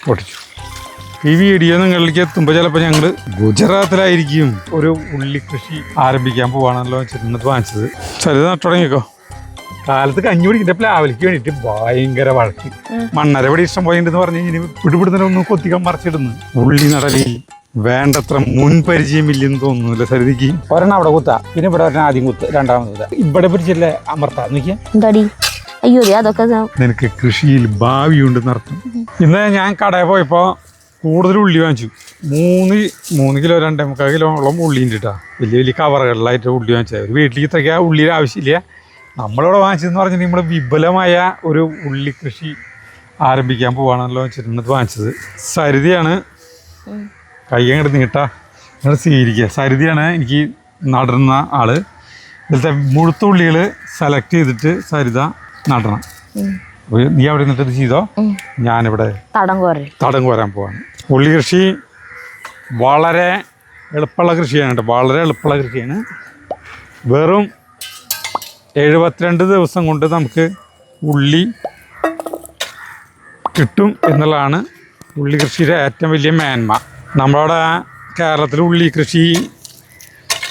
പൊട്ടിച്ചു. ഈ വീഡിയോ നിങ്ങളിലേക്ക് എത്തുമ്പോൾ ചിലപ്പോൾ ഞങ്ങൾ ഗുജറാത്തിലായിരിക്കും ഒരു ഉള്ളി കൃഷി ആരംഭിക്കാൻ പോവാണല്ലോ വെച്ചിട്ട് വാങ്ങിച്ചത്. സരിത നട്ടു തുടങ്ങിക്കോ. കാലത്ത് കഞ്ഞി കുടിക്കിന്റെ പ്ലാവിലേക്ക് വേണ്ടിയിട്ട് ഭയങ്കര വഴക്ക്. മണ്ണര ഇവിടെ ഇഷ്ടം പോയിണ്ടെന്ന് പറഞ്ഞു കഴിഞ്ഞാൽ പിടിപിടുന്നതിനെ ഒന്ന് കൊത്തിക്കാൻ മറിച്ചിടുന്നു. ഉള്ളി നടലിൽ വേണ്ടത്ര മുൻപരിചയമില്ലെന്ന് തോന്നുന്നില്ല സരിതയ്ക്ക്. ഒരെണ്ണം അവിടെ കുത്താ, പിന്നെ ഇവിടെ ഒരെണ്ണം ആദ്യം കുത്ത്, രണ്ടാമത് കുത്താ, ഇവിടെ പിടിച്ചില്ലേ അമർത്താ. നോക്കിയാ അയ്യോ അതൊക്കെ നിനക്ക് കൃഷിയിൽ ഭാവിയുണ്ടെന്ന് അർത്ഥം. ഇന്ന് ഞാൻ കടയിൽ പോയപ്പോൾ കൂടുതൽ ഉള്ളി വാങ്ങിച്ചു. 3 കിലോ 2.25 കിലോളം ഉള്ളി ഉണ്ട് കേട്ടോ. വലിയ വലിയ കവറുകളിലായിട്ട് ഉള്ളി വാങ്ങിച്ചത്. ഒരു വീട്ടിലേക്ക് ഇത്രയ്ക്ക് ഉള്ളിയുടെ ആവശ്യമില്ല. നമ്മളിവിടെ വാങ്ങിച്ചതെന്ന് പറഞ്ഞാൽ നമ്മൾ വിപുലമായ ഒരു ഉള്ളി കൃഷി ആരംഭിക്കാൻ പോവാണല്ലോ വെച്ചിട്ട് വാങ്ങിച്ചത്. സരിതയാണ് കൈ അങ്ങോട്ട് നീട്ടാ, നിങ്ങൾ സ്വീകരിക്കുക. സരിതയാണ് എനിക്ക് നടുന്ന ആള്. ഇതിലത്തെ മുഴുത്ത ഉള്ളികൾ സെലക്ട് ചെയ്തിട്ട് സരിത നടണം. നീ അവിടെ നിന്നിട്ട് ഇത് ചെയ്തോ, ഞാനിവിടെ തടം കോരാൻ പോവാണ്. ഉള്ളി കൃഷി വളരെ എളുപ്പമുള്ള കൃഷിയാണ് കേട്ടോ, വളരെ എളുപ്പമുള്ള കൃഷിയാണ്. വെറും 72 ദിവസം കൊണ്ട് നമുക്ക് ഉള്ളി കിട്ടും എന്നുള്ളതാണ് ഉള്ളി കൃഷിയുടെ ഏറ്റവും വലിയ മേന്മ. നമ്മുടെ കേരളത്തിൽ ഉള്ളി കൃഷി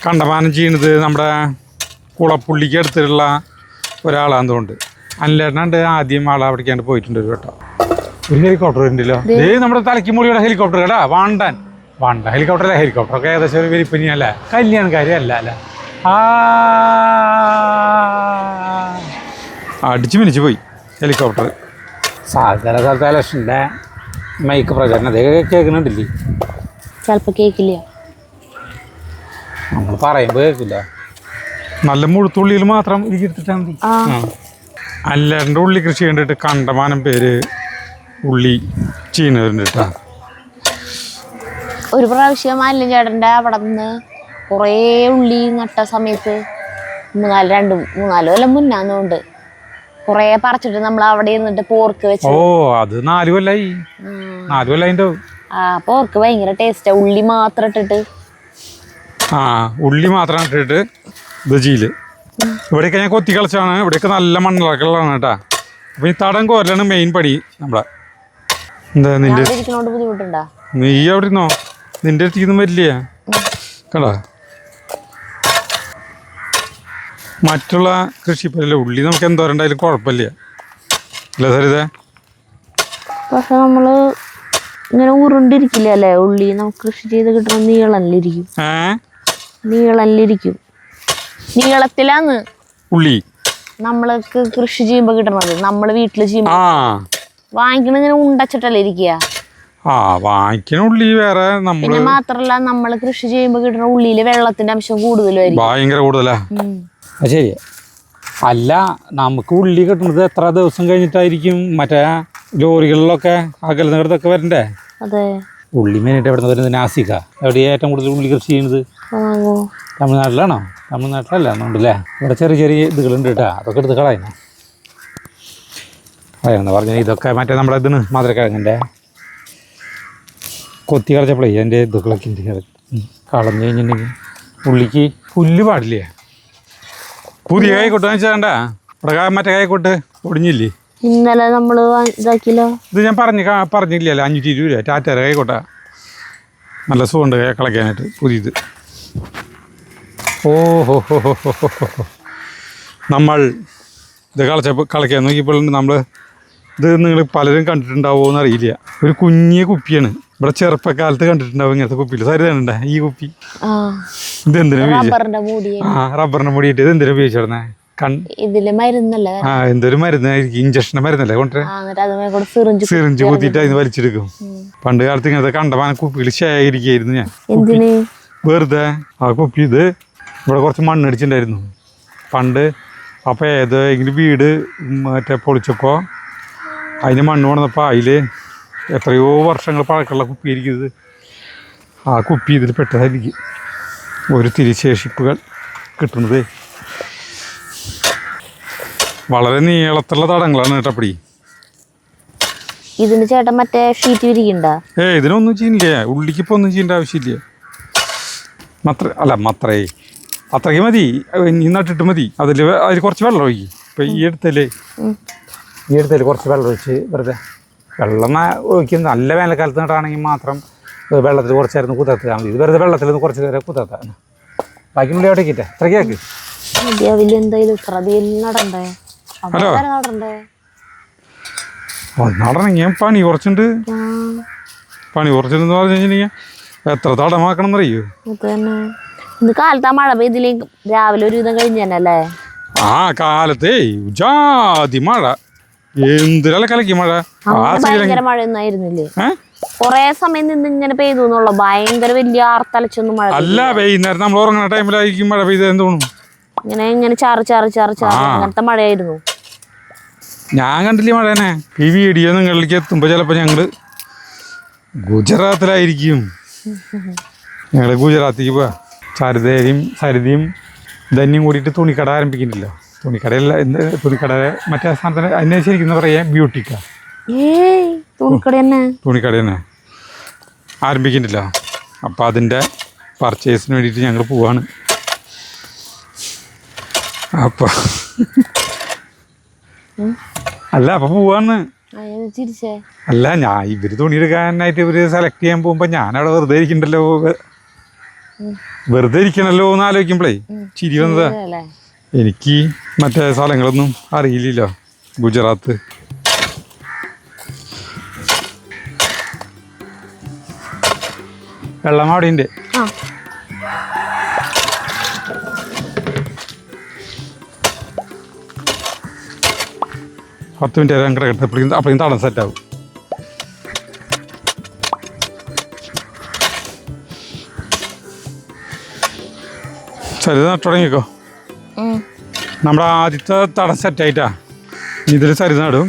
കണ്ടമാനം ചെയ്യുന്നത് നമ്മുടെ കുളപ്പുള്ളിക്ക് അടുത്തുള്ള ഒരാളാണെന്നുകൊണ്ട് അനിലേട്ടനുണ്ട്. ആദ്യം ആളെ അവിടേക്കാണ്ട് പോയിട്ടുണ്ട് ഒരു കേട്ടോ. ഒരു ഹെലികോപ്റ്റർ ഉണ്ടല്ലോ, നമ്മുടെ തലയ്ക്കുമൂളിയുടെ ഹെലികോപ്റ്റർ കേട്ടാ. വാണ്ട ഹെലികോപ്റ്ററല്ല, ഹെലികോപ്റ്ററൊക്കെ ഏകദേശം ഒരു വലിപ്പനിയല്ലേ, കല്യാണക്കാരല്ല അല്ലേ. അടിച്ചു മിനിച്ച് പോയി ഹെലികോപ്റ്റർ. സാധാരണ സ്ഥലത്തെ ഇലക്ഷൻ്റെ മൈക്ക് പ്രചരണം അതേ കേൾക്കുന്നുണ്ടില്ലേ? ചിലപ്പോൾ കേൾക്കില്ല, നമ്മൾ പറയുമ്പോൾ കേൾക്കില്ല. നല്ല മുഴുത്തുള്ളിയിൽ മാത്രം ഇരിക്കിട്ടാൽ മതി. അല്ലാണ്ട് ഉള്ളി കൃഷി കണ്ടിട്ട് കണ്ടമാനം പേര് ഉള്ളി ചെയ്യുന്നവരുണ്ട് കേട്ടോ. ഒരു പ്രാവശ്യം അല്ലൻ ചേട്ടൻ്റെ അവിടെ നിന്ന് കുറേ ഉള്ളി നട്ട സമയത്ത് 3-4 കൊല്ലം മുന്നാന്നുകൊണ്ട് കുറേ പറിച്ചിട്ട് നമ്മൾ അവിടെ ഇരുന്നിട്ട് പോർക്ക് വെച്ചു. ഓ അത് 4 കൊല്ലായി. 4 കൊല്ലായിട്ടോ. ആ പോർക്ക് ഭയങ്കര ടേസ്റ്റാ, ഉള്ളി മാത്രം ഇട്ടിട്ട്. ഉള്ളി മാത്രം ഇട്ടിട്ട് ബജിയില് ഇവിടെയൊക്കെ ഞാൻ കൊത്തി കളിച്ചാണ്. ഇവിടെയൊക്കെ നല്ല മണ്ണിളക്കലാണ് കേട്ടാ. അപ്പൊ ഈ തടം കോരലാണ് മെയിൻ പടി നമ്മളെ. എന്താ നിന്റെ ബുദ്ധിമുട്ടുണ്ടാ? നീ അവിടെ ഇരുന്നോ, നിന്റെ അടുത്തേക്കൊന്നും വരില്ല കണ്ടാ. മറ്റുള്ള കൃഷിപ്പല്ല ഉള്ളി നമുക്ക് എന്തോരണ്ടായാലും കുഴപ്പമില്ല അല്ലേ സരിത? പക്ഷെ നമ്മള് ഇങ്ങനെ ഉരുണ്ടിരിക്കില്ല അല്ലേ ഉള്ളി. നമുക്ക് കൃഷി ചെയ്ത് കിട്ടണം നീളനിലിരിക്കും, നീളത്തിലാന്ന് ഉള്ളി നമ്മൾക്ക് കൃഷി ചെയ്യുമ്പോ കിട്ടണത്. നമ്മള് വീട്ടില് ചെയ്യുമ്പോ വാങ്ങിക്കണ ഇങ്ങനെ ഉണ്ടച്ചിട്ടല്ലേ ഇരിക്കുക. വാങ്ങിക്കണ ഉള്ളി വേറെ. പിന്നെ മാത്രല്ല നമ്മള് കൃഷി ചെയ്യുമ്പോ കിട്ടുന്ന ഉള്ളിയില് വെള്ളത്തിന്റെ അംശം കൂടുതലായിരിക്കും, ഭയങ്കര കൂടുതലാ. ശരി. അല്ല, നമുക്ക് ഉള്ളി കിട്ടുന്നത് എത്ര ദിവസം കഴിഞ്ഞിട്ടായിരിക്കും മറ്റേ ലോറികളിലൊക്കെ അകലുന്നിടത്തൊക്കെ വരണ്ടേ? അതെ. ഉള്ളി മെയിനായിട്ട് എവിടെ നിന്ന് വരുന്നത്? നാസിക. എവിടെയാണ് ഏറ്റവും കൂടുതൽ ഉള്ളി കൃഷി ചെയ്യുന്നത്? തമിഴ്നാട്ടിലാണോ? തമിഴ്നാട്ടിലല്ല എന്നുണ്ടല്ലേ. ഇവിടെ ചെറിയ ചെറിയ ഇതുകളുണ്ട് കേട്ടോ, അതൊക്കെ എടുത്ത് കളയുന്നു. കളയെന്ന് പറഞ്ഞാൽ ഇതൊക്കെ മറ്റേ നമ്മുടെ ഇതിന് മധുരക്കിഴങ്ങിൻ്റെ കൊത്തി കളച്ചപ്പോഴേ അതിൻ്റെ ഇതൊക്കെ കളഞ്ഞു കഴിഞ്ഞിട്ടുണ്ടെങ്കിൽ ഉള്ളിക്ക് പുല്ല് പാടില്ലേ. പുതിയ കായ്ക്കോട്ട് വാങ്ങിച്ചാണ്ട, ഇവിടെ മറ്റേ കായ്ക്കോട്ട് ഒടിഞ്ഞില്ലേ? ഇന്നലെ നമ്മള് ഇതാക്കിയല്ലോ. ഇത് ഞാൻ പറഞ്ഞില്ലല്ലോ, 520 രൂപ ടാറ്റയുടെ കായ്ക്കോട്ട. നല്ല സുഖമുണ്ട് കളയ്ക്കാനായിട്ട് പുതിയത്. നമ്മൾ ഇത് കളയ്ക്കാൻ നോക്കിയപ്പോഴുണ്ട്. നമ്മൾ ഇത് നിങ്ങൾ പലരും കണ്ടിട്ടുണ്ടാവുമോ എന്നറിയില്ല. ഒരു കുഞ്ഞിയ കുപ്പിയാണ്. ഇവിടെ ചെറുപ്പക്കാലത്ത് കണ്ടിട്ടുണ്ടാവും ഇങ്ങനത്തെ കുപ്പിയിൽ. സരി തന്നെ ഈ കുപ്പി. ഇതെന്തിനാ റബ്ബറിന്റെ മുടിയിട്ട് ഇത് എന്തിനാ ഉപയോഗിച്ചിരുന്നേ? എന്തൊരു മരുന്നായിരിക്കും, ഇഞ്ചക്ഷന്റെ മരുന്നല്ലേ കൊണ്ടുവരെ. സിറിഞ്ച് കുത്തിയിട്ട് അതിന് വലിച്ചെടുക്കും. പണ്ട് കാലത്ത് ഇങ്ങനത്തെ കണ്ടമാനം കുപ്പികൾ ശേഖരിക്കുകയായിരുന്നു ഞാൻ വെറുതെ. ആ കുപ്പി ഇത് ഇവിടെ കുറച്ച് മണ്ണടിച്ചിട്ടുണ്ടായിരുന്നു പണ്ട്. അപ്പോൾ ഏതെങ്കിലും വീട് മറ്റേ പൊളിച്ചപ്പോൾ അതിന് മണ്ണ് കൊണ്ടുവന്നപ്പോൾ അതിൽ എത്രയോ വർഷങ്ങൾ പഴക്കമുള്ള കുപ്പിയായിരിക്കും ഇത്. ആ കുപ്പി ഇതിൽ പെട്ടതായിരിക്കും. ഒരു തിരിശേഷിപ്പുകൾ കിട്ടുന്നത് വളരെ നീളത്തുള്ള തടങ്ങളാണ് കേട്ടപ്പടി. ഇതിന് ചേട്ടൻ മറ്റേ ഷീറ്റ് വിരിക്കണ്ട? ഇതിനൊന്നും ചെയ്യില്ല. ഉള്ളിക്കിപ്പോൾ ഒന്നും ചെയ്യേണ്ട ആവശ്യമില്ല. അത്രയ്ക്ക് മതി. ഇനി നട്ടിട്ട് മതി. അതിൽ കുറച്ച് വെള്ളം ഒഴിക്കും. ഇപ്പം ഈ അടുത്തല്ലേ കുറച്ച് വെള്ളം ഒഴിച്ച് വെറുതെ വെള്ളം ഒഴിക്കും. നല്ല വേനൽക്കാലത്ത് നട്ടാണെങ്കിൽ മാത്രം വെള്ളത്തിൽ കുറച്ച് നേരം കുതിർത്താൽ മതി. ഇത് വെറുതെ വെള്ളത്തിൽ നിന്ന് കുറച്ച് നേരം കുതിർത്താൻ. ബാക്കി ഉള്ളി അവിടെ ഇരിക്കട്ടെ. ഇത്രയ്ക്കാക്ക്. ഹലോ നടണമെങ്കിൽ പണി കുറച്ചുണ്ട്. പണി കുറച്ചുണ്ടെന്ന് പറഞ്ഞു കഴിഞ്ഞിട്ടുണ്ടെങ്കിൽ എത്ര തടമാക്കണം എന്നറിയോ? ഇന്ന് കാലത്ത് മഴ പെയ്തില്ലെങ്കിൽ രാവിലെ ഒരു വിധം കഴിഞ്ഞല്ലേ? ആ കാലത്തേ ജാതി മഴ, എന്തിനല്ല കലക്കി മഴ. ഭയങ്കര മഴയൊന്നും ആയിരുന്നില്ലേ? കൊറേ സമയം നിന്ന് ഇങ്ങനെ പെയ്തു എന്നുള്ള ഭയങ്കര വലിയ ആർത്തലച്ചൊന്നും മഴ അല്ല. വൈകുന്നേരം നമ്മൾ ഉറങ്ങുന്ന ടൈമിലായിരിക്കും മഴ പെയ്ത് തോന്നുന്നു. ഇങ്ങനെ ഇങ്ങനെ ചാറ് ചാറ് ചാറ് ചാറ് അങ്ങനത്തെ മഴയായിരുന്നു. ഞാൻ കണ്ടില്ലേ മഴ തന്നെ. ഈ വീഡിയോ നിങ്ങളിലേക്ക് എത്തുമ്പോൾ ചിലപ്പോൾ ഞങ്ങൾ ഗുജറാത്തിലായിരിക്കും. ഞങ്ങൾ ഗുജറാത്തിക്ക് പോവാ. സരിതയും ധന്യം കൂടിയിട്ട് തുണിക്കട ആരംഭിക്കുന്നില്ലോ. തുണിക്കടയല്ല, എന്ത് തുണിക്കട മറ്റേ സ്ഥാനത്തിന് അതിനെ ശരിക്കും പറയാ ബ്യൂട്ടിക്ക. തുണിക്കട തന്നെ ആരംഭിക്കുന്നില്ല. അപ്പം അതിൻ്റെ പർച്ചേസിന് വേണ്ടിയിട്ട് ഞങ്ങൾ പോവാണ്. അപ്പം അല്ല അപ്പം പോവാന്ന് അല്ല, ഞാൻ ഇവർ തുണി എടുക്കാനായിട്ട് ഇവർ സെലക്ട് ചെയ്യാൻ പോകുമ്പോൾ ഞാനവിടെ വെറുതെ ഇരിക്കണ്ടല്ലോ, വെറുതെ ഇരിക്കണല്ലോ എന്ന് ആലോചിക്കുമ്പോഴേ ചിരി വന്നതാ. എനിക്ക് മറ്റേ സ്ഥലങ്ങളൊന്നും അറിയില്ലല്ലോ. ഗുജറാത്ത് വെള്ളം അവിടെ ഉണ്ട്. 10 മിനിറ്റ് അങ്ങനെ കിടത്ത് അപ്പോഴേക്കും തടം സെറ്റാവും. ശരി, നട്ടു തുടങ്ങിക്കോ. നമ്മുടെ ആദ്യത്തെ തടം സെറ്റായിട്ടാ. ഇതിൽ സരി നടും.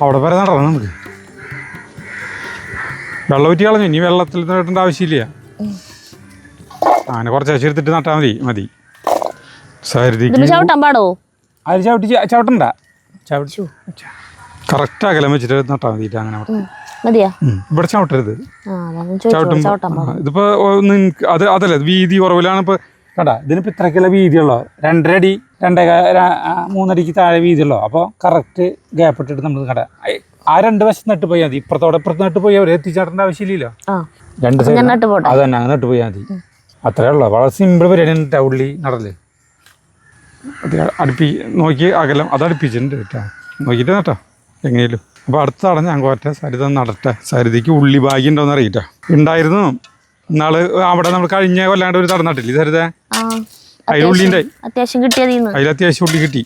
അവിടെ വരെ നടണം നമുക്ക്. വെള്ളം ഊറ്റി കളഞ്ഞു. ഇനി വെള്ളത്തിൽ നട്ടേണ്ട ആവശ്യമില്ല. അങ്ങനെ കുറച്ച് എടുത്തിട്ട് നട്ടാൽ മതി. സരിക്ക് അത് ചവിട്ടണ്ട. കറക്റ്റ് അകലം വെച്ചിട്ട് നട്ടാൽ മതിയിട്ട് അങ്ങനെ ഇവിടെ ചവിട്ടരുത്. ഇതിപ്പോ അതല്ല, വീതി കുറവിലാണ്. ഇപ്പൊ കണ്ടാ, ഇതിനിപ്പോൾ ഇത്രയ്ക്കുള്ള വീതിയുള്ളോ, 2.5 അടി 3 അടിക്ക് താഴെ വീതിയുള്ളോ. അപ്പോൾ കറക്റ്റ് ഗ്യാപ്പ് ഇട്ടിട്ട് നമ്മൾ കണ്ടാ ആ 2 വശത്ത് നട്ട് പോയാൽ മതി. ഇപ്പുറത്ത് നട്ട് പോയാൽ അവർ എത്തിച്ചേട്ടേണ്ട ആവശ്യമില്ലല്ലോ. 2 സൈഡ് അത് തന്നെ അങ്ങനെ നട്ട് പോയാൽ മതി. അത്രേ ഉള്ളൂ. വളരെ സിമ്പിൾ പരിപാടിയാണ് ഉള്ളി നടല്. അത് നോക്കി അകലം അത് അടുപ്പിച്ചിട്ടുണ്ട് കേട്ടോ. നോക്കിയിട്ട് നട്ടോ എങ്ങനെയും. അപ്പോൾ അടുത്ത തടഞ്ഞ് ഞാൻ കോരട്ടെ. സരിത നടട്ടെ. സരിതയ്ക്ക് ഉള്ളി ഭാഗ്യം ഉണ്ടോയെന്ന് അറിയിട്ടോ. ഉണ്ടായിരുന്നു ഇന്നാള് അവിടെ നമ്മൾ കഴിഞ്ഞ കൊല്ലാണ്ട് ഒരു തടം നട്ടില്ലേ സരിത? അതിൽ ഉള്ളി ഉണ്ടായി. അതിൽ അത്യാവശ്യം ഉള്ളി കിട്ടി.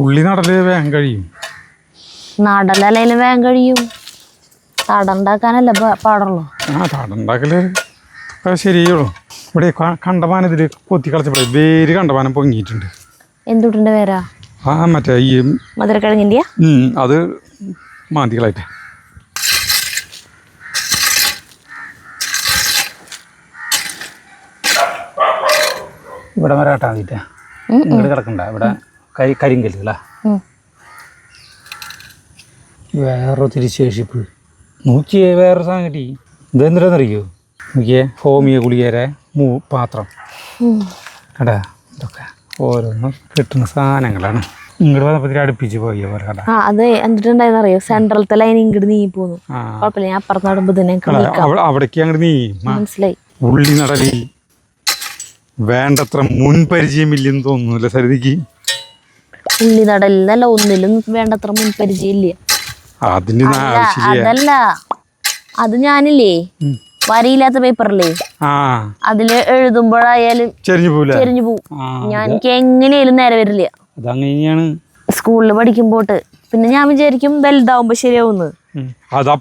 ഉള്ളി നടല് വേഗം കഴിയും. നടലല്ലേ വേഗം കഴിയും. തടണ്ടാക്കാനല്ല പാടുള്ളൂ. തടണ്ടാക്കല് ശരിയുള്ളൂ. ഇവിടെ കണ്ടമാനം ഇതിൽ കൊത്തി കളച്ചപ്പോഴേ വേര് കണ്ടമാനം പൊങ്ങിയിട്ടുണ്ട്. എന്തുട്ടിന്റെ പേരാ? മറ്റേ ഈ മധുരക്കിഴങ്ങിന്റെ അത് മാന്തികളായിട്ട്. ഇവിടെ വരെ കാട്ടാൻ മതിട്ടാ. ഇങ്ങോട്ട് കിടക്കണ്ട. ഇവിടെ കരിങ്കല്ല്. വേറൊരു തിരിശേഷിപ്പ് നോക്കിയേ. വേറൊരു സാധനം കിട്ടി. ഇതെന്തിനാന്നറിയോ? നോക്കിയേ, ഹോമിയോ ഗുളികേരെ പാത്രം. കടാ, ഇതൊക്കെ ഓരോന്നും കിട്ടുന്ന സാധനങ്ങളാണ്. ഇങ്ങോട്ട് വന്നപ്പോ അടുപ്പിച്ച് പോയി പോലെ കടാ. അത് എന്തിട്ടുണ്ടായെന്നറിയോ? സെൻട്രലത്തെ ലൈൻ ഇങ്ങോട്ട് നീങ്ങി പോന്നു. കുഴപ്പമില്ല, ഞാൻ അപ്പുറത്ത് നടുമ്പോ അവിടേക്ക് അങ്ങോട്ട് നീ മനസ്സിലായി. ഉള്ളി നടലിൽ വേണ്ടത്ര മുൻപരിചയമില്ലെന്ന് തോന്നുന്നില്ല സരിതയ്ക്ക്. ഉള്ളി നടലിനല്ല ഒന്നിലും വേണ്ടത്ര മുൻപരിചയം ഇല്ല. അതല്ല, അത് ഞാനില്ലേ വരിയില്ലാത്ത പേപ്പറില്ലേ അതില് എഴുതുമ്പോഴായാലും ചെരിഞ്ഞു പോവും. ഞാൻ എനിക്ക് എങ്ങനെയാലും നേരെ വരില്ല. സ്കൂളിൽ പഠിക്കുമ്പോട്ട് പിന്നെ ഞാൻ വിചാരിക്കും വലുതാവുമ്പോ ശരിയാവുന്ന്.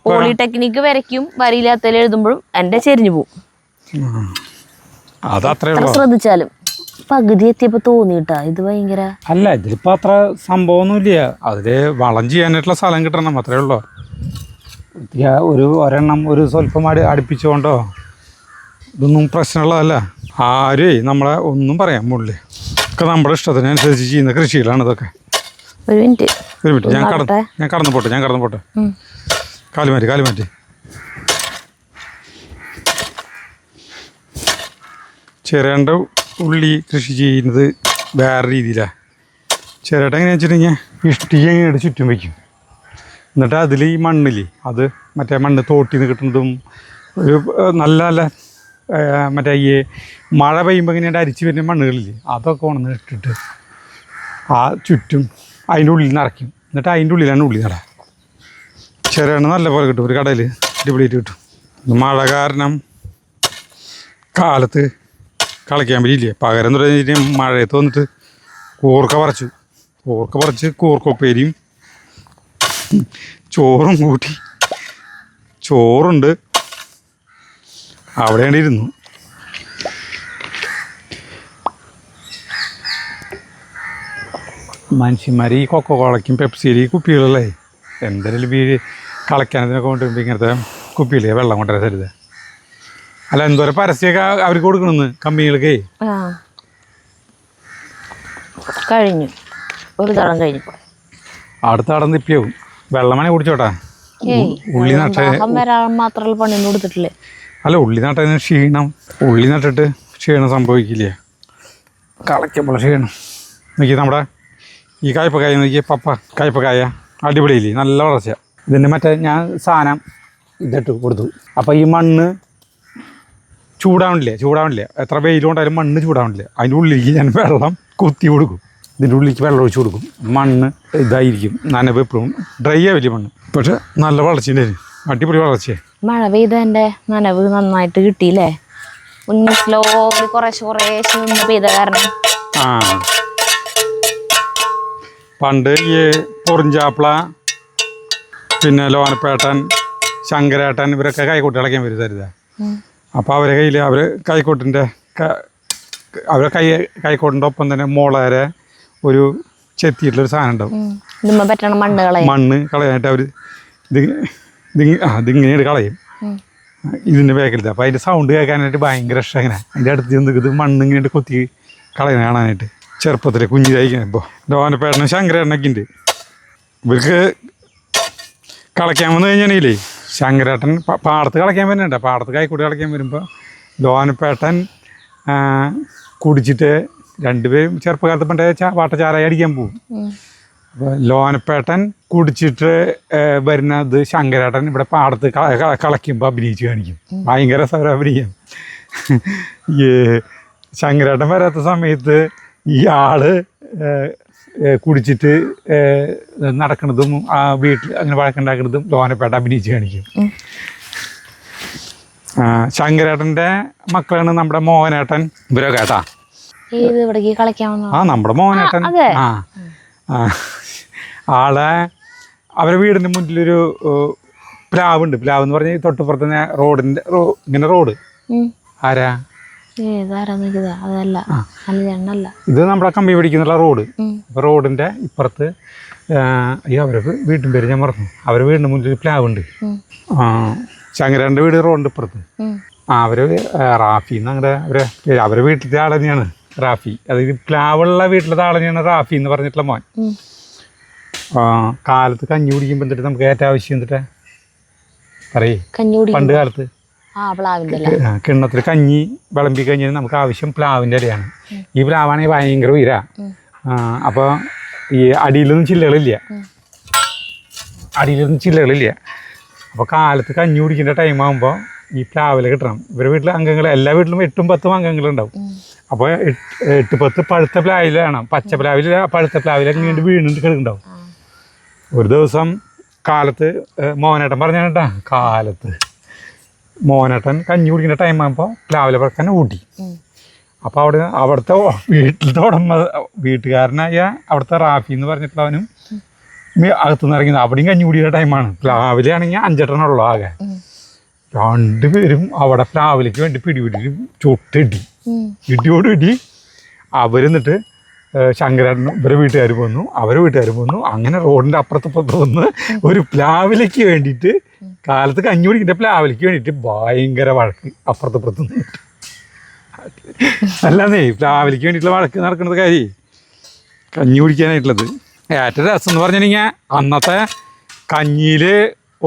പോളിടെക്നിക്ക് വരയ്ക്കും വരിയില്ലാത്തതിൽ എഴുതുമ്പോഴും എന്റെ ചെരിഞ്ഞു പോവും. ശ്രദ്ധിച്ചാലും പകുതി എത്തിയപ്പോ തോന്നിട്ടാ ഇത് ഭയങ്കര അല്ല. ഇതിലിപ്പോ അത്ര സംഭവമൊന്നുമില്ല. അതില് വളം ചെയ്യാനായിട്ടുള്ള സ്ഥലം കിട്ടണം, അത്രേ ഉള്ളൂ. ഒരെണ്ണം ഒരു സ്വല്പം അടുപ്പിച്ചുകൊണ്ടോ ഇതൊന്നും പ്രശ്നമുള്ളതല്ല. ആരും നമ്മളെ ഒന്നും പറയാൻ പോണില്ലേ. ഒക്കെ നമ്മുടെ ഇഷ്ടത്തിനനുസരിച്ച് ചെയ്യുന്ന കൃഷികളാണ് ഇതൊക്കെ. ഒരു മിനിറ്റ് ഞാൻ കടന്നു പോട്ടെ. കാലുമാറ്റി. ചിരണ്ട ഉള്ളി കൃഷി ചെയ്യുന്നത് വേറെ രീതിയിലാണ്. ചിരട്ട എങ്ങനെയാ വെച്ചിട്ടുണ്ടെങ്കിൽ ഇഷ്ടിക ഇങ്ങോട്ട് ചുറ്റും വയ്ക്കും. എന്നിട്ട് അതിൽ ഈ മണ്ണില്ലേ അത് മറ്റേ മണ്ണ് തോട്ടിൽ നിന്ന് കിട്ടുന്നതും ഒരു നല്ല നല്ല മറ്റേ ഈ മഴ പെയ്യുമ്പോൾ ഇങ്ങനെ അരിച്ച് വരുന്ന മണ്ണുകളില്ലേ അതൊക്കെ കൊണ്ടുവന്ന് ഇട്ടിട്ട് ആ ചുറ്റും അതിൻ്റെ ഉള്ളിൽ നിറയ്ക്കും. എന്നിട്ട് അതിൻ്റെ ഉള്ളിലാണ് ഉള്ളി നട. ചിരട്ട നല്ല പോലെ കിട്ടും, ഒരു കടയിൽ അടിപൊളിയായിട്ട് കിട്ടും. മഴ കാരണം കാലത്ത് കളയ്ക്കാൻ പറ്റിയില്ലേ, പകരം എന്ന് പറഞ്ഞു കഴിഞ്ഞാൽ മഴയത്ത് വന്നിട്ട് കൂർക്ക പറിച്ച് കൂർക്കൊപ്പേരിയും ചോറും കൂട്ടി. ചോറുണ്ട് അവിടെ ഇരുന്നു. മനുഷ്യന്മാർ ഈ കൊക്കോളയ്ക്കും പെപ്സിയിൽ ഈ കുപ്പികളല്ലേ എന്തെങ്കിലും കളയ്ക്കാനതിനൊക്കെ കൊണ്ടുവരുമ്പോൾ ഇങ്ങനത്തെ കുപ്പിയില്ലേ വെള്ളം കൊണ്ടുവരാൻ തരുത്. അല്ല എന്തോരം പരസ്യമൊക്കെ അവർക്ക് കൊടുക്കണമെന്ന് കമ്പനികൾക്കേ. കഴിഞ്ഞു, ഒരു തടം കഴിഞ്ഞു, അടുത്ത തടം തിപ്പിയാവും. വെള്ളമണി കുടിച്ചോട്ടാ. ഉള്ളി നട്ട മാത്രമല്ല പണിയൊന്നും കൊടുത്തിട്ടില്ലേ. അല്ല ഉള്ളി നട്ടതിന് ക്ഷീണം, ഉള്ളി നട്ടിട്ട് ക്ഷീണം സംഭവിക്കില്ലേ, കളയ്ക്കുമ്പോൾ ക്ഷീണം. നോക്കി നമ്മുടെ ഈ കായ്പക്കായ നോക്കിയ കായ്പക്കായ അടിപൊളിയില്ലേ, നല്ല വളർച്ച. ഇതിൻ്റെ മറ്റേ ഞാൻ സാധനം ഇതിട്ട് കൊടുത്തു. അപ്പോൾ ഈ മണ്ണ് ചൂടാവണില്ല, എത്ര വെയിലുകൊണ്ടായാലും മണ്ണ് ചൂടാവണില്ല. അതിൻ്റെ ഉള്ളിലേക്ക് ഞാൻ വെള്ളം കുത്തി കൊടുക്കും, ഇതിൻ്റെ ഉള്ളിലേക്ക് വെള്ളം ഒഴിച്ച് കൊടുക്കും. മണ്ണ് ഇതായിരിക്കും, നനവ് എപ്പോഴും ഡ്രൈ ആവില്ല മണ്ണ്. പക്ഷെ നല്ല വളർച്ചയുണ്ടായിരുന്നു, അടിപൊളി വളർച്ചയാണ്. മഴ പെയ്തതിൻ്റെ നനവ് നന്നായിട്ട് കിട്ടിയില്ലേ, സ്ലോലി കുറേശ്ശെ നിന്ന് പെയ്ത കാരണം. പണ്ട് ഈ പൊറിഞ്ചാപ്പിള പിന്നെ ലോനപ്പേട്ടൻ ശങ്കരേട്ടൻ ഇവരൊക്കെ കൈക്കോട്ട് കളിക്കാൻ വരുതായിരുന്നേ. അപ്പോൾ അവരെ കയ്യിൽ കൈക്കോട്ടിൻ്റെ കൈക്കോട്ടിൻ്റെ ഒപ്പം തന്നെ മുളരെ ഒരു ചെത്തിയിട്ടുള്ളൊരു സാധനം ഉണ്ടാവും, മണ്ണ് കളയാനായിട്ട് അവർ ഇതിങ്ങനെ കളയും ഇതിൻ്റെ ബാക്കിലത്തെ. അപ്പോൾ അതിൻ്റെ സൗണ്ട് കേൾക്കാനായിട്ട് ഭയങ്കര ഇഷ്ടം. അങ്ങനെ അതിൻ്റെ അടുത്ത് ചെന്നിട്ട് മണ്ണ് ഇങ്ങനെ കൊത്തി കളയുന്ന കാണാനായിട്ട് ചെറുപ്പത്തിൽ കുഞ്ഞിതായിരിക്കണം. ഇപ്പോൾ ലോനപ്പേട്ടനും ശങ്കരേട്ടനൊക്കെ ഉണ്ട്. ഇവർക്ക് കളയ്ക്കാൻ വന്നു കഴിഞ്ഞാലേ ശങ്കരേട്ടൻ പാടത്ത് കളയ്ക്കാൻ വരുന്നുണ്ട്. പാടത്ത് കൈക്കൂടി കളയ്ക്കാൻ വരുമ്പോൾ ലോനപ്പേട്ടൻ കുടിച്ചിട്ട് രണ്ടുപേരും ചെറുപ്പകാലത്ത് പണ്ടേ വാട്ടച്ചാറായി അടിക്കാൻ പോകും. അപ്പോൾ ലോനപ്പേട്ടൻ കുടിച്ചിട്ട് വരുന്നത് ശങ്കരേട്ടൻ ഇവിടെ പാടത്ത് കളയ്ക്കുമ്പോൾ അഭിനയിച്ച് കാണിക്കും. ഭയങ്കര രസകരം അഭിനയം. ഈ ശങ്കരേട്ടൻ വരാത്ത സമയത്ത് ഈ ആള് കുടിച്ചിട്ട് നടക്കുന്നതും ആ വീട്ടിൽ അങ്ങനെ വഴക്കുണ്ടാക്കുന്നതും ലോനപ്പേട്ട അഭിനയിച്ച് കാണിക്കും. ശങ്കരേട്ടൻ്റെ മക്കളാണ് നമ്മുടെ മോഹനേട്ടൻ ഇവരൊക്കെ കേട്ടാ. നമ്മുടെ മോഹനേട്ടൻ ആളെ അവരെ വീടിൻ്റെ മുന്നിലൊരു പ്ലാവുണ്ട്. പ്ലാവ് എന്ന് പറഞ്ഞാൽ തൊട്ടുപുറത്ത് റോഡിൻ്റെ ഇങ്ങനെ റോഡ് ആരാ ഇത് നമ്മുടെ കമ്പി പിടിക്കുന്നുള്ള റോഡ്. അപ്പോൾ റോഡിൻ്റെ ഇപ്പുറത്ത് അവരെ വീട്ടിൻ പേര് ഞാൻ പറഞ്ഞു. അവരെ വീടിൻ്റെ മുന്നിൽ പ്ലാവുണ്ട്. ശങ്കരേട്ടൻ്റെ വീട് റോഡിൻ്റെ ഇപ്പുറത്ത്. അവര് റാഫി എന്ന് അങ്ങനെ അവരെ വീട്ടിലത്തെ ആൾ തന്നെയാണ് റാഫി. അതായത് പ്ലാവുള്ള വീട്ടിലത്തെ ആൾ തന്നെയാണ് റാഫി എന്ന് പറഞ്ഞിട്ടുള്ള മോൻ. കാലത്ത് കഞ്ഞി കുടിക്കുമ്പോൾ എന്നിട്ട് നമുക്ക് ഏറ്റവും ആവശ്യം എന്നിട്ട് പറയേ പണ്ട് കാലത്ത് കിണ്ണത്തിൽ കഞ്ഞി വിളമ്പി കഴിഞ്ഞാൽ നമുക്ക് ആവശ്യം പ്ലാവിൻ്റെ ഇലയാണ്. ഈ പ്ലാവാണെങ്കിൽ ഭയങ്കര ഉയര. അപ്പോൾ ഈ അടിയിലൊന്നും ചില്ലകളില്ല. അപ്പോൾ കാലത്ത് കഞ്ഞി കുടിക്കേണ്ട ടൈം ആകുമ്പോൾ ഈ പ്ലാവില കിട്ടണം. ഇവരുടെ വീട്ടിലെ അംഗങ്ങൾ എല്ലാ വീട്ടിലും 8-10 അംഗങ്ങളുണ്ടാവും. അപ്പോൾ 8-10 പഴുത്ത പ്ലാവിലാണ്. പച്ച പ്ലാവിൽ പഴുത്ത പ്ലാവിലൊക്കെ ഇങ്ങനെ വീണിട്ട് കിടക്കുന്നുണ്ടാവും. ഒരു ദിവസം കാലത്ത് മോഹനേട്ടൻ പറഞ്ഞാട്ടാ, കാലത്ത് മോഹനേട്ടൻ കഞ്ഞി കുടിക്കുന്ന ടൈം ആകുമ്പോൾ പ്ലാവിലെ പറക്കാൻ ഊട്ടി. അപ്പോൾ അവിടുത്തെ വീട്ടുകാരനായ അവിടുത്തെ റാഫി എന്ന് പറഞ്ഞിട്ടുള്ളവനും അകത്തുനിന്ന് ഇറങ്ങുന്നത്. അവിടെയും കഞ്ഞി കുടിക്കുന്ന ടൈമാണ്. പ്ലാവിലെ ആണെങ്കിൽ 5 എണ്ണമുള്ളൂ ആകെ. രണ്ടുപേരും അവിടെ പ്ലാവിലേക്ക് വേണ്ടി പിടിപിടിച്ച് ചൊട്ടിടി. ഇടിയോടിടി അവരെന്നിട്ട് ശങ്കരേട്ടൻ ഇവരെ വീട്ടുകാർ പോന്നു, അവരെ വീട്ടുകാർ പോന്നു. അങ്ങനെ റോഡിൻ്റെ അപ്പുറത്തപ്പുറത്ത് വന്ന് ഒരു പ്ലാവിലേക്ക് വേണ്ടിയിട്ട് കാലത്ത് കഞ്ഞി കുടിക്കുന്ന പ്ലാവിലേക്ക് വേണ്ടിയിട്ട് ഭയങ്കര വഴക്ക് അപ്പുറത്തപ്പുറത്ത് നിന്നിട്ട്. അല്ലാന്നേ പ്ലാവിലേക്ക് വേണ്ടിയിട്ടുള്ള വഴക്ക് നടക്കുന്നത് കാര്യം കഞ്ഞി കുടിക്കാനായിട്ടുള്ളത്. ഏറ്റവും രസം എന്ന് പറഞ്ഞിട്ടുണ്ടെങ്കിൽ അന്നത്തെ കഞ്ഞിയിൽ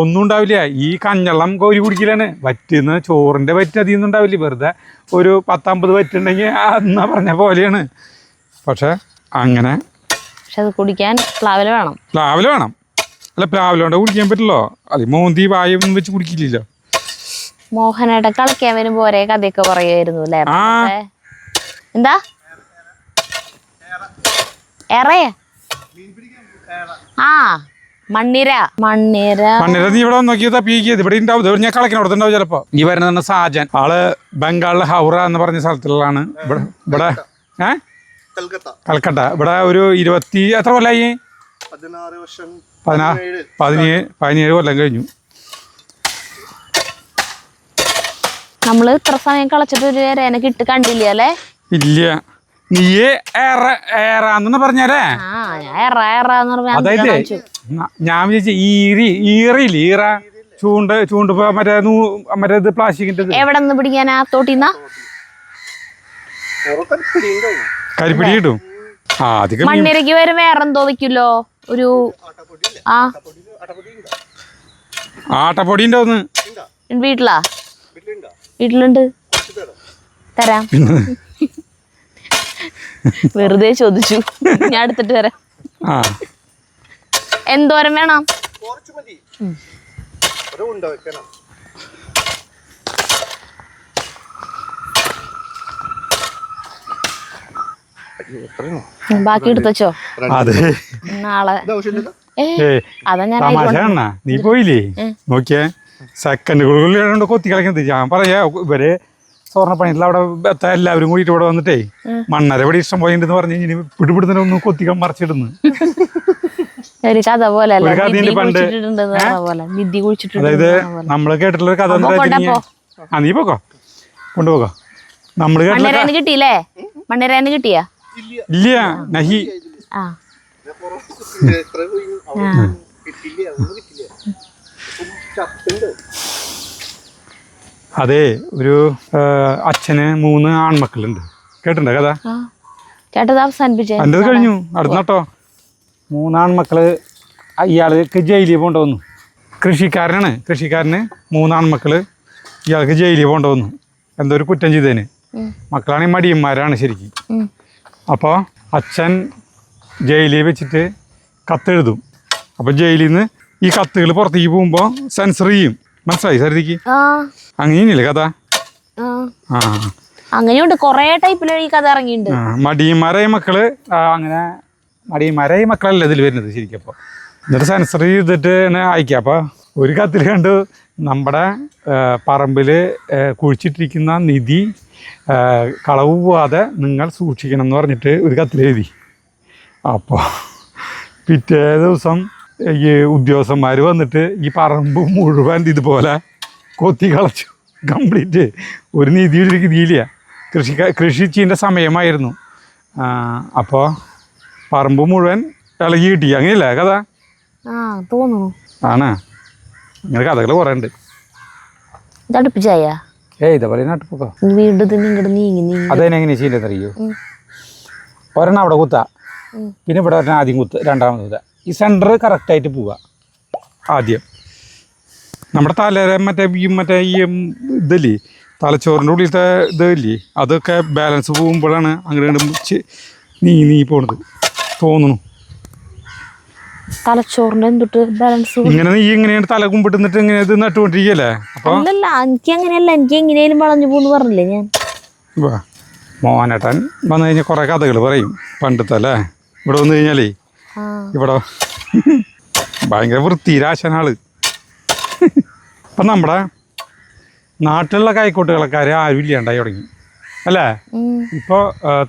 ഒന്നും ഉണ്ടാവില്ല. ഈ കഞ്ഞെള്ളം കോരി കുടിക്കലാണ്. വറ്റുന്ന ചോറിൻ്റെ വറ്റ് അധികം ഉണ്ടാവില്ല. വെറുതെ ഒരു 10-50 വറ്റുണ്ടെങ്കിൽ എന്നാ പറഞ്ഞ പോലെയാണ്. പക്ഷെ അങ്ങനെ പക്ഷെ അത് കുടിക്കാൻ പ്ലാവില വേണം. പ്ലാവില വേണം. അല്ല പ്ലാവില കൊണ്ട് കുടിക്കാൻ പറ്റില്ലോ. അത് മോന്തി വായൊന്നും വെച്ച് കുടിക്കില്ലല്ലോ. മോഹനേട്ട കളിക്കാൻ വരുമ്പോ ഒരേ കഥയൊക്കെ പറയുമായിരുന്നു അല്ലേ? എന്താ എറയ? ആ മണ്ണിര. മണ്ണിര നീ ഇവിടെ നോക്കിയത് പീക്കിയത് ഇവിടെ ഉണ്ടാവും. ഞാൻ കളിക്കണോടത്തുണ്ടാവും ചിലപ്പോ. ഈ വരുന്ന സാജൻ ആള് ബംഗാളിലെ ഹൗറ എന്ന് പറഞ്ഞ സ്ഥലത്തുള്ളതാണ്. ഇവിടെ കൽക്കട്ട. ഇവിടെ ഒരു 20 എത്ര കൊല്ലായി? 17 കൊല്ലം കഴിഞ്ഞു. നമ്മള് ഇത്ര സമയം കളിച്ചിട്ട് ഒരു രേന കിട്ട് കണ്ടില്ല അല്ലേ? ഇല്ല. നീയേ ഏറാന്ന് പറഞ്ഞാലേ. അതായത് ഞാൻ വിചാരിച്ച ഈറിയില്ല. ഈറ ചൂണ്ട് മറ്റേത് പ്ലാസ്റ്റിക്കിന്റെ. എവിടെ നിന്ന് പിടിക്കാനാ? തോട്ടിന്നാ? കരിപ്പിടി കിട്ടും. മണ്ണിരക്ക് വരും വേറെന്തോ വെക്കല്ലോ ഒരു ആട്ടപ്പൊടി ഉണ്ടോന്ന് വീട്ടിലാ? വീട്ടിലുണ്ട്, തരാം. വെറുതെ ചോദിച്ചു, ഞാൻ എടുത്തിട്ട് തരാം. എന്തോരം വേണം? ബാക്കി എടുത്തോ നാളെ. അതാ ഞാൻ നീ പോയില്ലേ നോക്കിയേ. സെക്കൻഡ് കുളികൊണ്ട് കൊത്തി കളിക്കുന്നത്. ഞാൻ പറയാ ഇവര് സ്വർണ്ണപ്പണിയില്ല അവിടെ എല്ലാവരും കൂടിയിട്ട് ഇവിടെ വന്നിട്ടേ മണ്ണര ഇവിടെ ഇഷ്ടം പോയിണ്ടെന്ന് പറഞ്ഞു കഴിഞ്ഞാൽ പിടിപിടുത്തന്നെ ഒന്ന് കൊത്തിക്കാൻ മറിച്ചിടുന്നു. ഒരു കഥ പോലെ അതായത് നമ്മള് കേട്ടിട്ടുള്ള കഥ. നീ പോക്കോ, കൊണ്ടുപോകോ. നമ്മള് കേട്ടില്ല. കിട്ടിയില്ലേ? മണ്ണിരേന് കിട്ടിയാ? ഇല്ല, നഹി. അതെ, ഒരു അച്ഛന് 3 ആൺമക്കളുണ്ട്. കേട്ടിട്ടുണ്ടോ കഥ? എൻ്റെ കഴിഞ്ഞു. അടുത്തോ 3 ആൺമക്കള്. ഇയാൾക്ക് ജയിലിൽ പോകേണ്ടി. കൃഷിക്കാരനാണ്. കൃഷിക്കാരന് 3 ആൺമക്കള്. ഇയാൾക്ക് ജയിലിൽ പോകേണ്ടി. എന്തോ ഒരു കുറ്റം ചെയ്തതിന്. മക്കളാണെങ്കിൽ മടിയന്മാരാണ് ശരിക്കും. അപ്പോൾ അച്ഛൻ ജയിലിൽ വെച്ചിട്ട് കത്തെഴുതും. അപ്പോൾ ജയിലിൽ നിന്ന് ഈ കത്തുകൾ പുറത്തേക്ക് പോകുമ്പോൾ സെൻസർ ചെയ്യും. മനസ്സിലായി സരിതിക്ക്? അങ്ങനെയല്ലേ കഥ? അങ്ങനെയുണ്ട്, കൊറേ ടൈപ്പില് ഈ കഥ ഇറങ്ങിയിട്ടുണ്ട്. മടിയന്മാരായ മക്കള് അങ്ങനെ മടിയന്മാരായ മക്കളല്ല ഇതിൽ വരുന്നത് ശരിക്കും. അപ്പോൾ എന്നിട്ട് സെൻസർ ചെയ്തിട്ട് അയക്കുക. അപ്പോൾ ഒരു കത്തിൽ കണ്ടു നമ്മുടെ പറമ്പിൽ കുഴിച്ചിട്ടിരിക്കുന്ന നിധി കളവ് പോവാതെ നിങ്ങൾ സൂക്ഷിക്കണം എന്ന് പറഞ്ഞിട്ട് ഒരു കത്തിലെഴുതി. അപ്പോൾ പിറ്റേ ദിവസം ഈ ഉദ്യോഗസ്ഥന്മാർ വന്നിട്ട് ഈ പറമ്പ് മുഴുവൻ ഇതുപോലെ കൊത്തി കളച്ചു. കംപ്ലീറ്റ് ഒരു നിധിയില്ല. കൃഷി ചെയ്യുന്ന സമയമായിരുന്നു. അപ്പോൾ പറമ്പ് മുഴുവൻ ഇളകി കിട്ടി. അങ്ങനെയല്ലേ കഥ? തോന്നുന്നു. ആണ്. അങ്ങനെ കഥകൾ കുറേ ഉണ്ട്. ഇതേപോലെ നട്ടുപോക്കോ. അതെങ്ങനെ ചെയ്യുന്നത് അറിയോ? ഒരെണ്ണം അവിടെ കുത്താ, പിന്നെ ഇവിടെ ഒരെണ്ണം ആദ്യം കുത്ത്, രണ്ടാമത് കുത്താ. ഈ സെൻറ്റർ കറക്റ്റായിട്ട് പോവുക. ആദ്യം നമ്മുടെ തലേര മറ്റേ ഈ ഇതല്ലേ, തലച്ചോറിൻ്റെ ഉള്ളിലത്തെ ഇതില്ലേ, അതൊക്കെ ബാലൻസ് പോകുമ്പോഴാണ് അങ്ങനെ നീ പോണത് തോന്നുന്നു. തലച്ചോറിന്റെ എന്തൊട്ട് ബാലൻസ് ഇങ്ങനെ നീ ഇങ്ങനെയാണ് തല കുമ്പിട്ട് നിന്നിട്ട് ഇങ്ങനെ ഇത് നട്ടുകൊണ്ടിരിക്കല്ലേ? അപ്പൊ എനിക്ക് അങ്ങനെയല്ല, എനിക്ക് എങ്ങനെയാലും വളഞ്ഞു പോന്ന് പറഞ്ഞില്ലേ ഞാൻ. മോനേട്ടൻ വന്നു കഴിഞ്ഞാൽ കുറെ കഥകൾ പറയും പണ്ടത്തെ അല്ലേ. ഇവിടെ വന്നു കഴിഞ്ഞാലേ ഇവിടെ ഭയങ്കര വൃത്തിരാശനാള്. അപ്പം നമ്മുടെ നാട്ടിലുള്ള കൈക്കോട്ടുകളക്കാര് ആരും ഇല്ലാണ്ടായി തുടങ്ങി അല്ലേ? ഇപ്പോൾ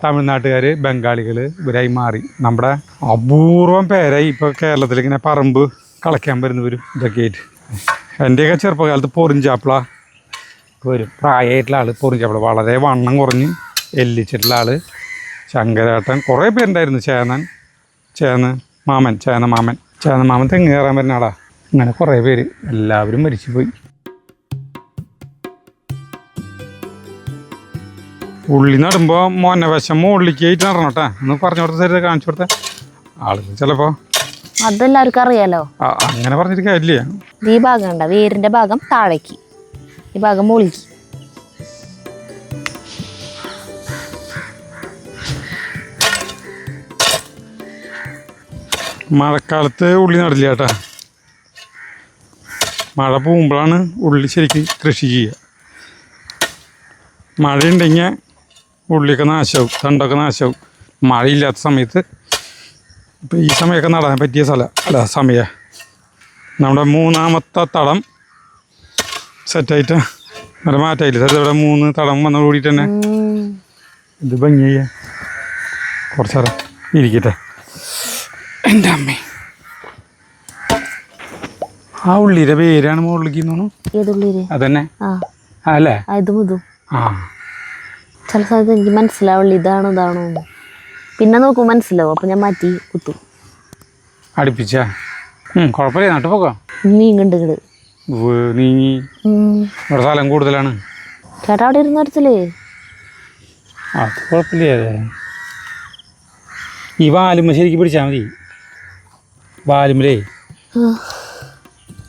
തമിഴ്നാട്ടുകാർ, ബംഗാളികൾ ഇവരായി മാറി. നമ്മുടെ അപൂർവം പേരായി ഇപ്പോൾ കേരളത്തിൽ ഇങ്ങനെ പറമ്പ് കളയ്ക്കാൻ വരുന്നവരും ഇതൊക്കെ ആയിട്ട്. എൻ്റെയൊക്കെ ചെറുപ്പകാലത്ത് പൊറിഞ്ചാപ്പിള വരും. പ്രായമായിട്ടുള്ള ആൾ പൊറിഞ്ചാപ്പിള, വളരെ വണ്ണം കുറഞ്ഞ് എല്ലിച്ചിട്ടുള്ള ആൾ, ശങ്കരേട്ടൻ, കുറേ പേരുണ്ടായിരുന്നു. ചേന മാമൻ തെങ്ങ് കയറാൻ വരുന്ന ആളാ. അങ്ങനെ കുറേ പേര്, എല്ലാവരും മരിച്ചു പോയി. ഉള്ളി നടുമ്പോൾ മോനവശം മുകളിലേക്ക് ആയിട്ട് നടണം കേട്ടാ. ഒന്ന് പറഞ്ഞു കൊടുത്ത ശരി, കാണിച്ചു കൊടുത്ത ആളുകൾ ചിലപ്പോൾ അതെല്ലാവർക്കും അറിയാലോ. അങ്ങനെ പറഞ്ഞിട്ട് കാര്യമില്ല. ഈ ഭാഗം ഉണ്ട, വേരിന്റെ ഭാഗം താഴേക്ക്, ഈ ഭാഗം മുകളിലേക്ക്. മഴക്കാലത്ത് ഉള്ളി നടില്ല കേട്ടാ. മഴ പോകുമ്പോഴാണ് ഉള്ളി ശരിക്കും കൃഷി ചെയ്യുക. മഴയുണ്ടെങ്കിൽ ഉള്ളിയൊക്കെ നാശമാവും, തണ്ടൊക്കെ നാശമാവും. മഴയില്ലാത്ത സമയത്ത് ഇപ്പം ഈ സമയമൊക്കെ നടാൻ പറ്റിയ സമയം. നമ്മുടെ മൂന്നാമത്തെ തടം സെറ്റായിട്ട് നല്ല മാറ്റമായില്ല. ഇവിടെ 3 തടം വന്ന കൂടിയിട്ട് തന്നെ ഇത് ഭംഗി ചെയ്യാൻ കുറച്ചേരം ഇരിക്കട്ടെ. എൻ്റെ അമ്മേ, ആ ഉള്ളിയുടെ പേരാണ് മുകളിലേക്ക് തോന്നുന്നു. അതന്നെ അല്ലേ? ആ, ചില സ്ഥലത്ത് എനിക്ക് മനസ്സിലാവുള്ളൂ ഇതാണോ. പിന്നെ നോക്കും മനസ്സിലാവും. അപ്പൊ ഞാൻ മാറ്റി കുത്തും. അടുപ്പിച്ച കുഴപ്പമില്ല, നട്ടു പോക്കാം. നീങ്ങണ്ട് നീങ്ങി ഇവിടെ സ്ഥലം കൂടുതലാണ്. ചേട്ടാ അവിടെ ഇരുന്ന് നടത്തില്ലേ? അത് കുഴപ്പമില്ല. ഈ വാലുമ്മ ശരിക്കും പിടിച്ചാൽ മതി. വാലുമ്മലേ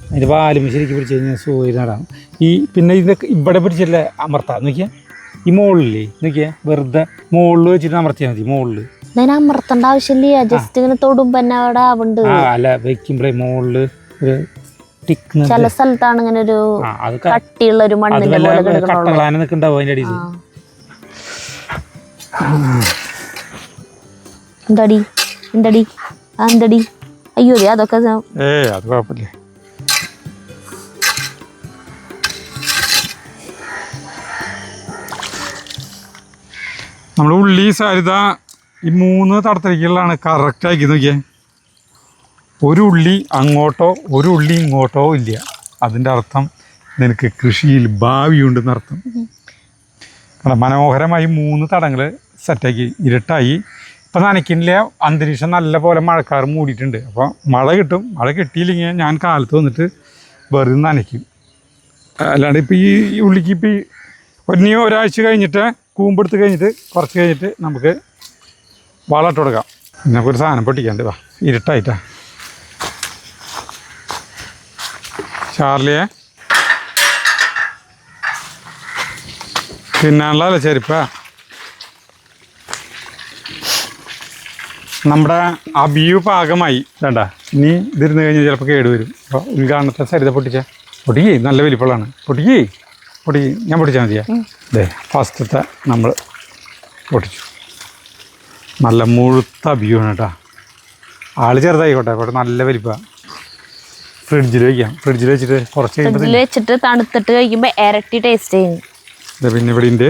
അതിൻ്റെ വാലുമ്മ ശരിക്കും പിടിച്ച് കഴിഞ്ഞാൽ സൂര്യ നടാം. ഈ പിന്നെ ഇതൊക്കെ ഇവിടെ പിടിച്ചില്ല അമർത്താം. നോക്കിയാൽ ഈ മുകളിലേ നോക്കിയാൽ വെറുതെ മുകളിൽ വെച്ചിട്ട് അമർത്തിയാൽ മതി. മുകളിൽ അമർത്തേണ്ട ആവശ്യമില്ല. ജസ്റ്റ് ഇങ്ങനെ തൊടുമ്പോ അല്ല വെക്കുമ്പോഴേ മുകളിൽ ഒരു ചില സ്ഥലത്താണ് ഇങ്ങനെ ഒരു കട്ടിയുള്ള ഒരു മണ്ണിന്റെ കട്ടളാന നിൽക്കണ്ടാവും അതിൻ്റെ അടിയിൽ. എന്തടി അയ്യോ അതൊക്കെ അത് കുഴപ്പമില്ല. നമ്മൾ ഉള്ളി സാരിത ഈ 3 തടത്തിലേക്കുള്ളതാണ് കറക്റ്റ് ആക്കി നോക്കിയേ. ഒരു ഉള്ളി അങ്ങോട്ടോ ഒരു ഉള്ളി ഇങ്ങോട്ടോ ഇല്ല. അതിൻ്റെ അർത്ഥം നിനക്ക് കൃഷിയിൽ ഭാവിയുണ്ടെന്ന് അർത്ഥം. കാരണം മനോഹരമായി 3 തടങ്ങൾ സെറ്റാക്കി ഇരുട്ടായി. ഇപ്പം നനയ്ക്കുന്നില്ല. അന്തരീക്ഷം നല്ല പോലെ മഴക്കാറ് മൂടിയിട്ടുണ്ട്. അപ്പോൾ മഴ കിട്ടും. മഴ കിട്ടിയില്ലെങ്കിൽ ഞാൻ കാലത്ത് വന്നിട്ട് വെറുതെ നനയ്ക്കും. അല്ലാണ്ട് ഇപ്പോൾ ഈ ഉള്ളിക്ക് ഇപ്പോൾ ഒരാഴ്ച കഴിഞ്ഞിട്ട് കൂമ്പെടുത്ത് കഴിഞ്ഞിട്ട് കുറച്ച് കഴിഞ്ഞിട്ട് നമുക്ക് വളമിട്ട് കൊടുക്കാം. നമുക്കൊരു സാധനം പൊട്ടിക്കാണ്ട് വാ, ഇരുട്ടായിട്ടാ. ചാർലിയെ തിന്നാനുള്ളതല്ലേ ചെരുപ്പാ. നമ്മുടെ അബിയു പാകമായി വേണ്ട. ഇനി ഇതിരുന്ന് കഴിഞ്ഞാൽ ചിലപ്പോൾ കേടുവരും. അപ്പോൾ ഉദ്ഘാടനത്തെ സരിത പൊട്ടിക്കേ നല്ല വലിപ്പമുള്ളതാണ്. പൊട്ടിക്കേ ഞാൻ പൊട്ടിച്ചാൽ മതിയാ. അതെ, ഫസ്റ്റത്തെ നമ്മൾ പൊട്ടിച്ചു. നല്ല മുഴുത്ത അബിയുമാണ് കേട്ടോ. ആൾ ചെറുതായിക്കോട്ടെ, പക്ഷേ നല്ല വലിപ്പമാണ്. ഫ്രിഡ്ജിൽ വയ്ക്കാം. ഫ്രിഡ്ജിൽ വെച്ചിട്ട് കുറച്ച് വെച്ചിട്ട് തണുത്തിട്ട് കഴിക്കുമ്പോൾ ഇരട്ടി ടേസ്റ്റ് ചെയ്യുന്നു. പിന്നെ ഇവിടെ ഉണ്ട്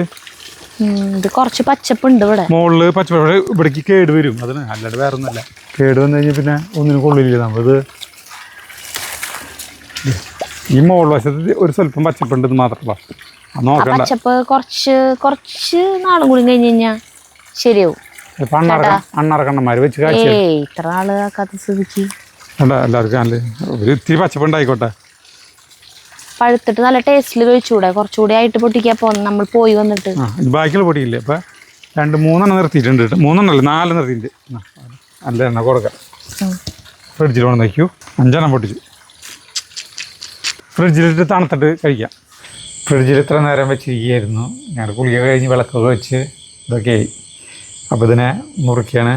ഇത് കുറച്ച് പച്ചപ്പുണ്ട്. ഇവിടെ മുകളിൽ പച്ചപ്പ് ഇവിടേക്ക് കേട് വരും. അതിന് അല്ലാണ്ട് വേറെ ഒന്നുമല്ല. കേട് വന്നു കഴിഞ്ഞാൽ പിന്നെ ഒന്നിനും കൊള്ളില്ല. നമ്മളിത് ഈ മുകൾ വശത്ത് ഒരു സ്വല്പം പച്ചപ്പുണ്ട് മാത്രമല്ല. അത് നോക്കണ്ട. പച്ചപ്പ് കുറച്ച് നാളും കൂടി കഴിഞ്ഞ് കഴിഞ്ഞാൽ ശരിയാവും. ഇപ്പൊ അണ്ണറക്കണ്ണന്മാര് വെച്ച് കാഴ്ച ഇത്ര നാള് ആക്കാത്ത സ്ഥിതിക്ക് എല്ലാവർക്കും നല്ല ഒരു ഇത്തിരി പച്ചപ്പുണ്ടായിക്കോട്ടെ. പഴുത്തിട്ട് നല്ല ടേസ്റ്റിൽ കഴിച്ചുകൂടെ? കുറച്ചുകൂടി ആയിട്ട് പൊട്ടിക്കാ നമ്മൾ പോയി വന്നിട്ട്. ബാക്കിയുള്ള പൊടിയില്ലേ ഇപ്പം 2-3 നിർത്തിയിട്ടുണ്ട് കേട്ടോ. 3 4 നിർത്തിയിട്ടുണ്ട്. നല്ല എണ്ണ കൊടുക്കാം. ഫ്രിഡ്ജിൽ കൊണ്ട് വയ്ക്കൂ. 5 പൊട്ടിച്ചു. ഫ്രിഡ്ജിലിട്ട് തണുത്തിട്ട് കഴിക്കാം. ഫ്രിഡ്ജിൽ ഇത്ര നേരം വെച്ചിരിക്കുകയായിരുന്നു. ഞാൻ കുളിക കഴിഞ്ഞ് വിളക്കൊക്കെ വെച്ച് ഇതൊക്കെയായി. അപ്പോൾ ഇതിനെ മുറിക്കാണ്.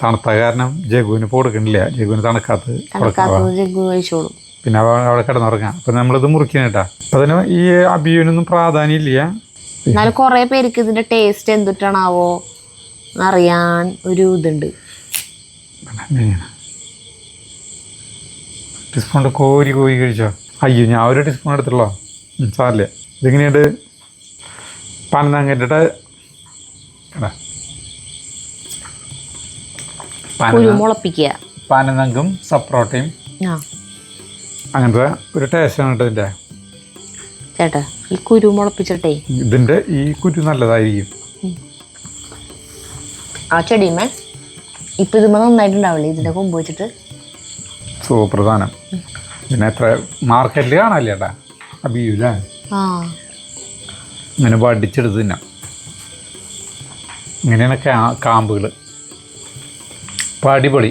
തണുത്ത കാരണം ജഗുവിന് കൊടുക്കണില്ല. ജഗുവിന് തണുക്കാത്തത് കഴിച്ചോളും. പിന്നെ അവിടെ കിടന്നുറങ്ങാം. അപ്പം നമ്മളിത് മുറിക്കണം കേട്ടോ. അപ്പം അതിന് ഈ അബിയൂനൊന്നും പ്രാധാന്യം ഇല്ല. എന്നാലും കുറേ പേർക്ക് ഇതിൻ്റെ ടേസ്റ്റ് എന്തിട്ടാണാവോ അറിയാൻ ഒരു ഇതുണ്ട്. ടീസ്പൂൺ കോരി കഴിച്ചോ? അയ്യോ, ഞാൻ ഒരു ടീസ്പൂൺ എടുത്തുള്ളൂ. സാറില്ല. ഇതിങ്ങനെയായിട്ട് പനന്നങ്ങിട്ട് പനനങ്കും സപ്രോട്ടയും അങ്ങനത്തെ ഒരു ടേസ്റ്റാണ് കേട്ടോ ഇതിൻ്റെ. ചേട്ടാ ഈ കുരു മുളപ്പിച്ചിട്ടേ ഇതിൻ്റെ ഈ കുരു നല്ലതായിരിക്കും. ആ ചെടിമേ ഇപ്പം ഇതുമ്പോൾ നന്നായിട്ടുണ്ടാവില്ലേ ഇതിൻ്റെ കൊമ്പ് വെച്ചിട്ട്? സൂപ്പർ സാധനം. പിന്നെ എത്ര മാർക്കറ്റിൽ കാണാല്ലേ ചേട്ടാ അബിയൂല. ഇങ്ങനെ വടിച്ചെടുത്ത് തിന്നാം. ഇങ്ങനെയാണ് കാമ്പുകൾ. അപ്പം അടിപൊളി.